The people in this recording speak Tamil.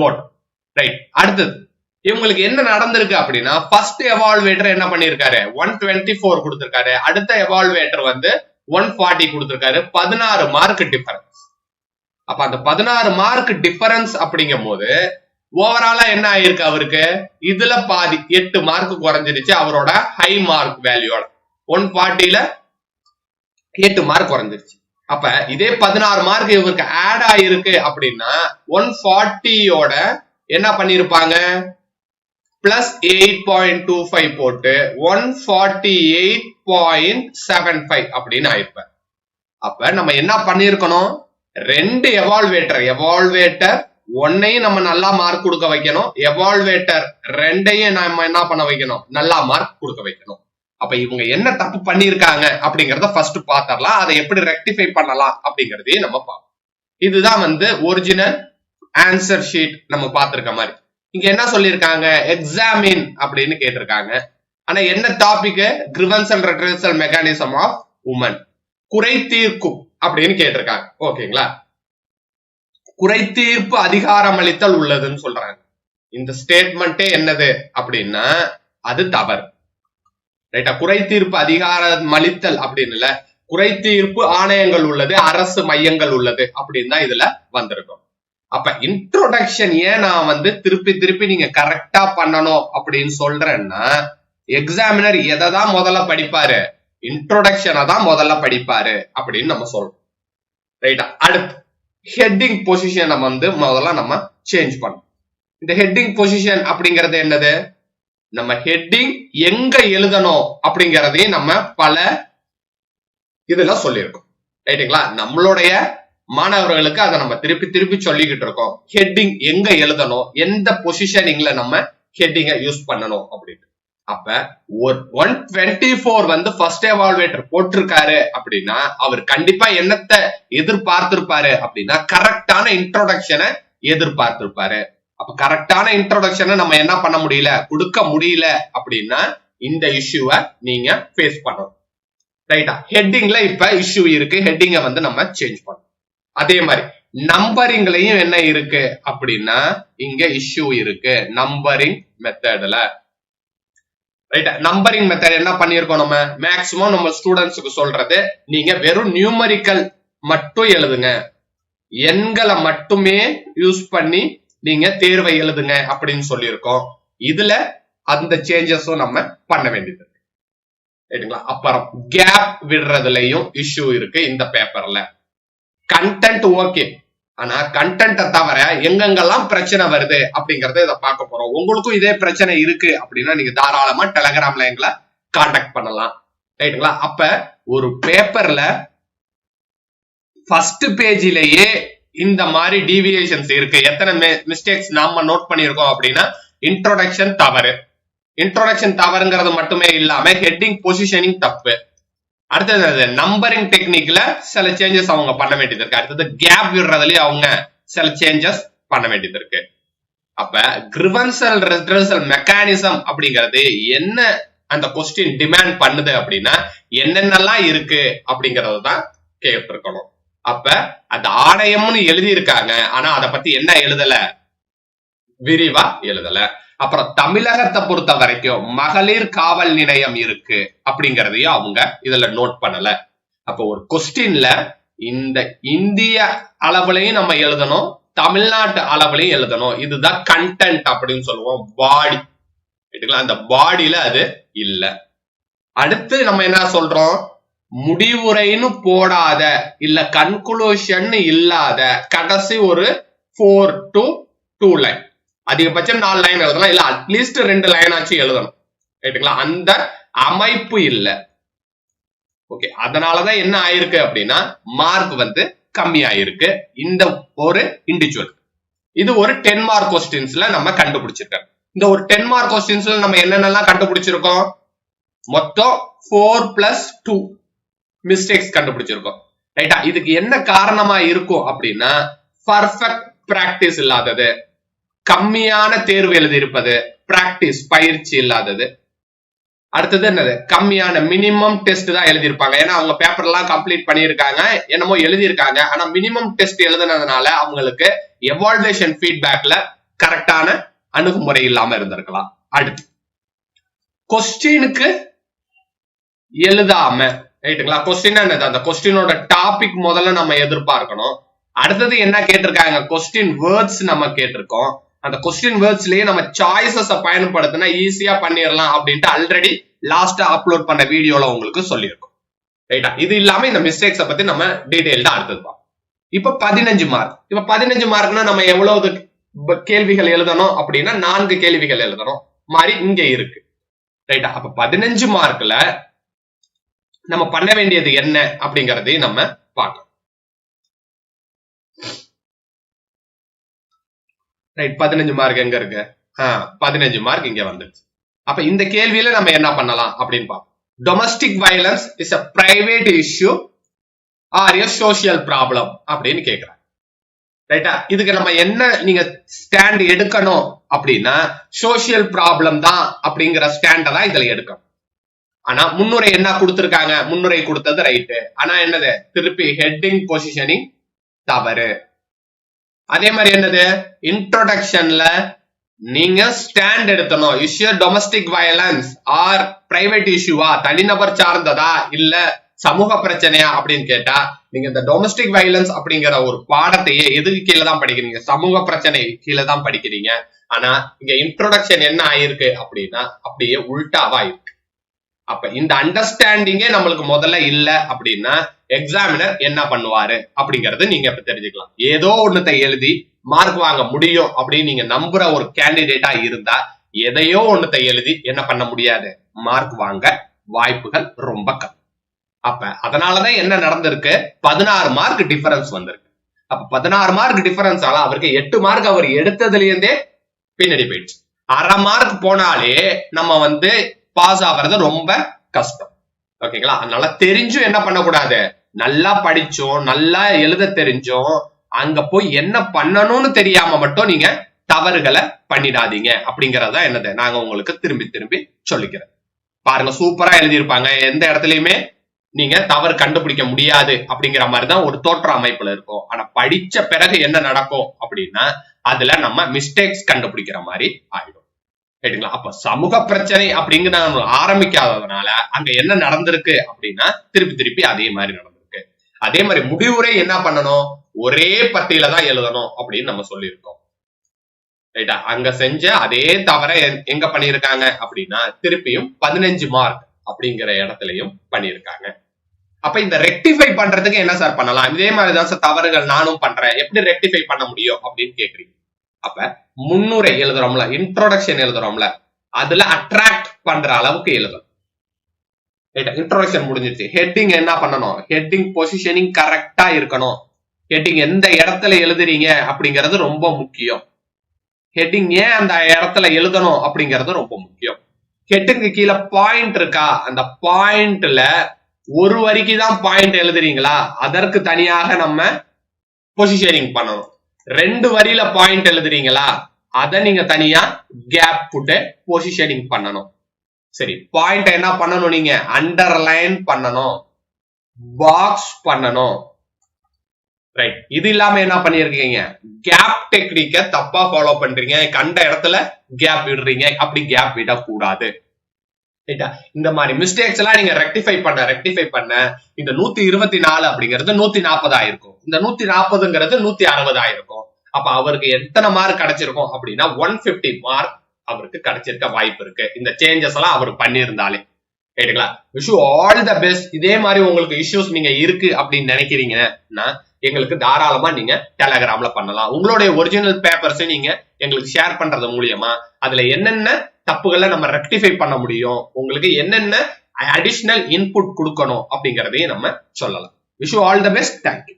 மோட். ரைட். அடுத்தது இவங்களுக்கு என்ன நடந்திருக்கு அப்படின்னா ஃபர்ஸ்ட் எவால்வேட்டர் என்ன பண்ணிருக்காரு 124 கொடுத்திருக்காரு. அடுத்த எவால்வேட்டர் வந்து 140 கொடுத்திருக்காரு. 16 மார்க் டிஃபரன்ஸ். அப்ப அந்த 16 மார்க் டிஃபரன்ஸ் அப்படிங்கும் போது ஓவராலா என்ன ஆயிருக்கு அவருக்கு இதுல பாதி 8 மார்க் குறைஞ்சிருச்சு. அவரோட ஹை மார்க் வேல்யூட 140ல 8 மார்க் குறைஞ்சிருச்சு. அப்ப இதே 16 மார்க் இவருக்கு ஆட் ஆயிருக்கு அப்படின்னா 140யோட என்ன பண்ணிருப்பாங்க பிளஸ் 8.25 போட்டு 148.75 அப்படின்னு ஆயிருப்பார். அப்ப நம்ம என்ன பண்ணிருக்கணும் ரெண்டு எவால்வேட்டர் ஒன்னையும் நம்ம நல்லா மார்க் கொடுக்க வைக்கணும். எவால்வேட்டர் ரெண்டையும் நம்ம என்ன பண்ண வைக்கணும் நல்லா மார்க் கொடுக்க வைக்கணும். அப்ப இவங்க என்ன தப்பு பண்ணிருக்காங்க அப்படிங்கறத ஃபர்ஸ்ட் பாத்திரலாம். அதை எப்படி ரெக்டிஃபை பண்ணலாம் அப்படிங்கறதையும் நம்ம பார்ப்போம். இதுதான் வந்து ஒரிஜினல் ஆன்சர் ஷீட் நம்ம பார்த்திருக்க மாதிரி. இங்க என்ன சொல்லிருக்காங்க எக்ஸாமின் அப்படின்னு கேட்டிருக்காங்க. ஆனா என்ன topic grievance and redressal mechanism of woman குறை தீர்க்கும் அப்படின்னு கேட்டிருக்காங்க. ஓகேங்களா, குறை தீர்ப்பு அதிகாரம் அளித்தல் உள்ளதுன்னு சொல்றாங்க. இந்த ஸ்டேட்மெண்டே என்னது அப்படின்னா அது தவறு. ரைட்டா, குறை தீர்ப்பு அதிகாரம் அளித்தல் அப்படின்னு இல்ல, குறை தீர்ப்பு ஆணையங்கள் உள்ளது, அரசு மையங்கள் உள்ளது அப்படின்னு தான் இதுல வந்திருக்கும். அப்ப இன்ட்ரோடக்ஷன் ஏன் நான் வந்து திருப்பி நீங்க கரெக்டா பண்ணணும் அப்படின்னு சொல்றேன்னா எக்ஸாமினர் எதை தான் முதல்ல படிப்பாரு இன்ட்ரோடக்ஷனை தான் முதல்ல படிப்பாரு அப்படின்னு நம்ம சொல்றோம். ரைட்டா, அடுத்து ஹெட்டிங் பொசிஷனை வந்து முதல்ல நம்ம சேஞ்ச் பண்ணோம். இந்த ஹெட்டிங் பொசிஷன் அப்படிங்கறது என்னது நம்ம ஹெட்டிங் எங்க எழுதணும் அப்படிங்கறதையும் நம்ம பல இதுல சொல்லியிருக்கோம். ரைட்டுங்களா, நம்மளுடைய மாணவர்களுக்கு அதை நம்ம திருப்பி சொல்லிக்கிட்டு இருக்கோம். ஹெட்டிங் எங்க எழுதணும், எந்த பொசிஷனிங்ல நம்ம ஹெட்டிங்கை யூஸ் பண்ணணும் அப்படின்னு. அப்ப 124 வந்து ஃபர்ஸ்ட் எவால்வேட்டர் போட்டிருக்காரு அப்படின்னா அவர் கண்டிப்பா என்னத்தை எதிர்பார்த்திருப்பாரு அப்படின்னா கரெக்டான இன்ட்ரோடக்ஷனை எதிர்பார்த்திருப்பாரு. அப்ப கரெக்டான இன்ட்ரோடக்ஷனை நம்ம என்ன பண்ண முடியல கொடுக்க முடியல அப்படின்னா இந்த இஷ்யூவை நீங்க ஃபேஸ் பண்ணணும். ரைட்டா, ஹெட்டிங்ல இப்ப இஷ்யூ இருக்கு, ஹெட்டிங்கை வந்து நம்ம சேஞ்ச் பண்ணணும். அதே மாதிரி நம்பரிங்லயும் என்ன இருக்கு அப்படின்னா இங்க இஷ்யூ இருக்கு நம்பரிங் மெத்தட்ல. ரைட், நம்பரிங் மெத்தட் என்ன பண்ணிருக்கோம் நம்ம மேக்சிமம் நம்ம ஸ்டூடெண்ட்ஸுக்கு சொல்றது நீங்க வெறும் நியூமரிக்கல் மட்டும் எழுதுங்க, எண்களை மட்டுமே யூஸ் பண்ணி நீங்க தேர்வை எழுதுங்க அப்படின்னு சொல்லியிருக்கோம். இதுல அந்த சேஞ்சஸும் நம்ம பண்ண வேண்டியது இருக்கு. ரைட்டுங்களா, அப்புறம் கேப் விடுறதுலயும் இஷ்யூ இருக்கு இந்த பேப்பர்ல. கண்டென்ட் ஓகே, ஆனா கண்டென்ட் தவிர எங்கெங்கெல்லாம் பிரச்சனை வருது அப்படிங்கறத இதை பார்க்க போறோம். உங்களுக்கும் இதே பிரச்சனை இருக்கு அப்படின்னா நீங்க தாராளமா டெலகிராம்ல எங்களை கான்டாக்ட் பண்ணலாம். ரைட்டுங்களா, அப்ப ஒரு பேப்பர்ல ஃபர்ஸ்ட் பேஜிலேயே இந்த மாதிரி டீவியேஷன்ஸ் இருக்கு. எத்தனை மிஸ்டேக்ஸ் நாம நோட் பண்ணிருக்கோம் அப்படின்னா இன்ட்ரோடக்ஷன் தவறு, இன்ட்ரோடக்ஷன் தவறுங்கிறது மட்டுமே இல்லாம ஹெட்டிங் பொசிஷனிங் தப்பு. அடுத்தது நம்பரிங் டெக்னிக்ல சில சேஞ்சஸ் அவங்க பண்ண வேண்டியது இருக்கு. அடுத்தது கேப் விடுறதுலயே அவங்க சில சேஞ்சஸ் பண்ண வேண்டியது இருக்கு. அப்ப கிரிவன்ஸ் அண்ட் ரெட்ரஸல் மெக்கானிசம் அப்படிங்கிறது என்ன அந்த கொஸ்டின் டிமாண்ட் பண்ணுது அப்படின்னா என்னென்னலாம் இருக்கு அப்படிங்கறது தான் கேட்டிருக்கணும். அப்ப அந்த ஆணையம்னு எழுதி இருக்காங்க, ஆனா அதை பத்தி என்ன எழுதல விரிவா எழுதல. அப்புறம் தமிழகத்தை பொறுத்த வரைக்கும் மகளிர் காவல் நிலையம் இருக்கு அப்படிங்கறதையும் அவங்க இதுல நோட் பண்ணல. அப்போ ஒரு கொஸ்டின்ல இந்த இந்திய அளவுலையும் நம்ம எழுதணும், தமிழ்நாட்டு அளவுலையும் எழுதணும். இதுதான் கண்டென்ட் அப்படின்னு சொல்லுவோம், பாடி. அந்த பாடியில அது இல்ல. அடுத்து நம்ம என்ன சொல்றோம், முடிவுரைன்னு போடாத இல்ல கன்க்ளூஷன் இல்லாத கடைசி ஒரு 4 to 2 லைன், அதிகபட்சம் 4 லைன் எழுதலாம், இல்ல அட்லீஸ்ட் 2 லைன் ஆச்சு எழுதணும். ரைட்டுங்களா, அந்த அமைப்பு இல்ல. ஓகே, அதனாலதான் என்ன ஆயிருக்கு அப்படின்னா மார்க் வந்து கம்மி ஆயிருக்கு இந்த ஒரு இண்டிவிஜுவல். இது ஒரு 10 மார்க் கொஸ்டின்ஸ்ல நம்ம கண்டுபிடிச்சிருக்கோம். இந்த ஒரு 10 மார்க் கொஸ்டின்ஸ்ல நம்ம என்னென்னலாம் கண்டுபிடிச்சிருக்கோம், மொத்தம் 4+2 மிஸ்டேக்ஸ் கண்டுபிடிச்சிருக்கோம். ரைட்டா, இதுக்கு என்ன காரணமா இருக்கும் அப்படின்னா பர்ஃபெக்ட் பிராக்டிஸ் இல்லாதது, கம்மியான தேர்வு எழுதி இருப்பது, பிராக்டிஸ் பயிற்சி இல்லாதது. அடுத்தது என்னது, கம்மியான மினிமம் டெஸ்ட் தான் எழுதியிருப்பாங்க. ஏன்னா அவங்க பேப்பர் எல்லாம் கம்ப்ளீட் பண்ணியிருக்காங்க, என்னமோ எழுதியிருக்காங்க, ஆனா மினிமம் டெஸ்ட் எழுதுனதுனால அவங்களுக்கு எவால்வேஷன் ஃபீட்பேக்ல கரெக்டான அணுகுமுறை இல்லாம இருந்திருக்கலாம். அடுத்து கொஸ்டினுக்கு எழுதாம, ரைட்டுங்களா? கொஸ்டின் என்னது, அந்த கொஸ்டினோட டாபிக் முதல்ல நம்ம எதிர்பார்க்கணும். அடுத்தது என்ன கேட்டிருக்காங்க, கொஸ்டின் வேர்ட்ஸ் நம்ம கேட்டிருக்கோம். அந்த கொஸ்டின் வேர்ட்ஸ்லயே நம்ம சாய்ஸஸ் பயன்படுத்தினா ஈஸியா பண்ணிடலாம் அப்படின்ட்டு ஆல்ரெடி லாஸ்டா அப்லோட் பண்ண வீடியோல உங்களுக்கு சொல்லியிருக்கோம். ரைட்டா? இது இல்லாம இந்த மிஸ்டேக்ஸை பத்தி நம்ம டீடைல்டா அடுத்தது பார்ப்போம். இப்ப 15 மார்க். இப்ப 15 மார்க்னா நம்ம எவ்வளவு கேள்விகள் எழுதணும் அப்படின்னா 4 கேள்விகள் எழுதணும் மாதிரி இங்க இருக்கு. ரைட்டா? அப்ப 15 மார்க்ல நம்ம பண்ண வேண்டியது என்ன அப்படிங்கறதையும் நம்ம பார்க்கலாம். ரைட், 15 மார்க் எங்க இருக்கு? 15 மார்க் இங்க வந்துருச்சு. அப்ப இந்த கேள்வியில நம்ம என்ன பண்ணலாம் அப்படின்னு பார்ப்போம். Domestic violence is a private issue or a social problem அப்படின்னு கேக்குறாங்க. ரைட்டா? இதுக்கு நம்ம என்ன நீங்க ஸ்டாண்ட் எடுக்கணும் அப்படின்னா சோசியல் ப்ராப்ளம் தான் அப்படிங்கிற ஸ்டாண்ட தான் இதுல எடுக்கணும். ஆனா முன்னுரை என்ன கொடுத்திருக்காங்க, முன்னுரை கொடுத்தது ரைட்டு. ஆனா என்னது, திருப்பி ஹெட்டிங் பொசிஷனிங் தவறு. அதே மாதிரி என்னது, இன்ட்ரோடக்ஷன்ல நீங்க ஸ்டாண்ட் எடுத்தணும். Issue domestic violence or private இஷ்யூவா, தனிநபர் சார்ந்ததா இல்ல சமூக பிரச்சனையா அப்படின்னு கேட்டா நீங்க இந்த டொமஸ்டிக் வயலன்ஸ் அப்படிங்கிற ஒரு பாடத்தையே எதுக்கு கீழே தான் படிக்கிறீங்க, சமூக பிரச்சனை கீழே தான் படிக்கிறீங்க. ஆனா இங்க இன்ட்ரோடக்ஷன் என்ன ஆயிருக்கு அப்படின்னா அப்படியே உல்டாவா இருக்கு. அப்ப இந்த அண்டர்ஸ்டாண்டிங்கே நம்மளுக்கு முதல்ல இல்ல அப்படின்னா எக்ஸாமினர் என்ன பண்ணுவாரு அப்படிங்கறது நீங்க இப்ப தெரிஞ்சுக்கலாம். ஏதோ ஒண்ணுத்தை எழுதி மார்க் வாங்க முடியும் அப்படின்னு நீங்க நம்புற ஒரு கேண்டிடேட்டா இருந்தா எதையோ ஒண்ணுத்தை எழுதி என்ன பண்ண முடியாது, மார்க் வாங்க வாய்ப்புகள் ரொம்ப கம்மி. அப்ப அதனாலதான் என்ன நடந்திருக்கு, 16 மார்க் டிஃபரன்ஸ் வந்திருக்கு. அப்ப 16 மார்க் டிஃபரன்ஸ் ஆல அவருக்கு 8 மார்க் அவர் எடுத்ததுல இருந்தே பின்னாடி போயிடுச்சு. அரை மார்க் போனாலே நம்ம பாஸ் ஆகிறது ரொம்ப கஷ்டம். ஓகேங்களா? அதனால தெரிஞ்சும் என்ன பண்ணக்கூடாது, நல்லா படிச்சோம் நல்லா எழுத தெரிஞ்சோம் அங்க போய் என்ன பண்ணணும்னு தெரியாம மட்டும் நீங்க தவறுகளை பண்ணிடாதீங்க அப்படிங்கறதா என்னது நாங்க உங்களுக்கு திரும்பி திரும்பி சொல்லிக்கிறேன். பாருங்க, சூப்பரா எழுதியிருப்பாங்க, எந்த இடத்துலயுமே நீங்க தவறு கண்டுபிடிக்க முடியாது அப்படிங்கிற மாதிரிதான் ஒரு தோற்ற அமைப்புல இருக்கும். ஆனா படிச்ச பிறகு என்ன நடக்கும் அப்படின்னா அதுல நம்ம மிஸ்டேக்ஸ் கண்டுபிடிக்கிற மாதிரி ஆயிடும். ரைட்டுங்களா? அப்ப சமூக பிரச்சனை அப்படிங்கிற ஆரம்பிக்காததுனால அங்க என்ன நடந்திருக்கு அப்படின்னா திருப்பி திருப்பி அதே மாதிரி நடந்திருக்கு. அதே மாதிரி முடிவுரை என்ன பண்ணணும், ஒரே பத்தியில தான் எழுதணும் அப்படின்னு நம்ம சொல்லியிருக்கோம். ரைட்டா? அங்க செஞ்ச அதே தவிர எங்க பண்ணிருக்காங்க அப்படின்னா திருப்பியும் 15 மார்க் அப்படிங்கிற இடத்துலயும் பண்ணிருக்காங்க. அப்ப இந்த ரெக்டிஃபை பண்றதுக்கு என்ன சார் பண்ணலாம், இதே மாதிரிதான் சார் தவறுகள் நானும் பண்றேன், எப்படி ரெக்டிஃபை பண்ண முடியும் அப்படின்னு கேக்குறீங்க. அப்ப முன்னுரை எழுதுறோம்ல, இன்ட்ரோடக்ஷன் எழுதுறோம்ல, அதுல அட்ராக்ட் பண்ற அளவுக்கு எழுதணும். இன்ட்ரோடக்ஷன் முடிஞ்சிருச்சு. ஹெட்டிங் என்ன பண்ணணும், ஹெட்டிங் பொசிஷனிங் கரெக்டா இருக்கணும். ஹெட்டிங் எந்த இடத்துல எழுதுறீங்க அப்படிங்கிறது ரொம்ப முக்கியம். ஹெட்டிங் ஏன் அந்த இடத்துல எழுதணும் அப்படிங்கிறது ரொம்ப முக்கியம். ஹெட்டுக்கு கீழே பாயிண்ட் இருக்கா, அந்த பாயிண்ட்ல ஒரு வரிக்கு தான் பாயிண்ட் எழுதுறீங்களா, அதற்கு தனியாக நம்ம பொசிஷனிங் பண்ணணும். 2 வரியில பாயிண்ட் எழுதுறீங்களா, அதை நீங்க தனியா கேப் போட்டு பொசிஷனிங் பண்ணணும். சரி, பாயிண்ட் என்ன பண்ணணும், நீங்க அண்டர்லைன் பண்ணணும், பாக்ஸ் பண்ணணும். ரைட்? இது இல்லாம என்ன பண்ணிருக்கீங்க, கேப் டெக்னிக்க தப்பா ஃபாலோ பண்றீங்க, கண்ட இடத்துல கேப் விடுறீங்க. அப்படி கேப் விடக்கூடாது. இந்த மாதிரி மிஸ்டேக்ஸ் எல்லாம் நீங்க ரெக்டிஃபை பண்ண இந்த 124 அப்படிங்கிறது 140 ஆயிருக்கும், இந்த 140ங்கிறது 160 ஆயிருக்கும். அப்ப அவருக்கு எத்தனை மார்க் கிடைச்சிருக்கும் அப்படின்னா 150 மார்க் அவருக்கு கிடைச்சிருக்க வாய்ப்பு இருக்கு, இந்த சேஞ்சஸ் எல்லாம் அவர் பண்ணியிருந்தாலே. ரைட்டுங்களா? Wish you all the best. இதே மாதிரி உங்களுக்கு இஷ்யூஸ் நீங்க இருக்கு அப்படின்னு நினைக்கிறீங்கன்னா எங்களுக்கு தாராளமா நீங்க டெலகிராம்ல பண்ணலாம். உங்களுடைய ஒரிஜினல் பேப்பர்ஸ் நீங்க எங்களுக்கு ஷேர் பண்றது மூலியமா அதுல என்னென்ன தப்புகளை நம்ம ரெக்டிஃபை பண்ண முடியும், உங்களுக்கு என்னென்ன அடிஷனல் இன்புட் கொடுக்கணும் அப்படிங்கறதையும் நம்ம சொல்லலாம். Wish you all the best. Thank you.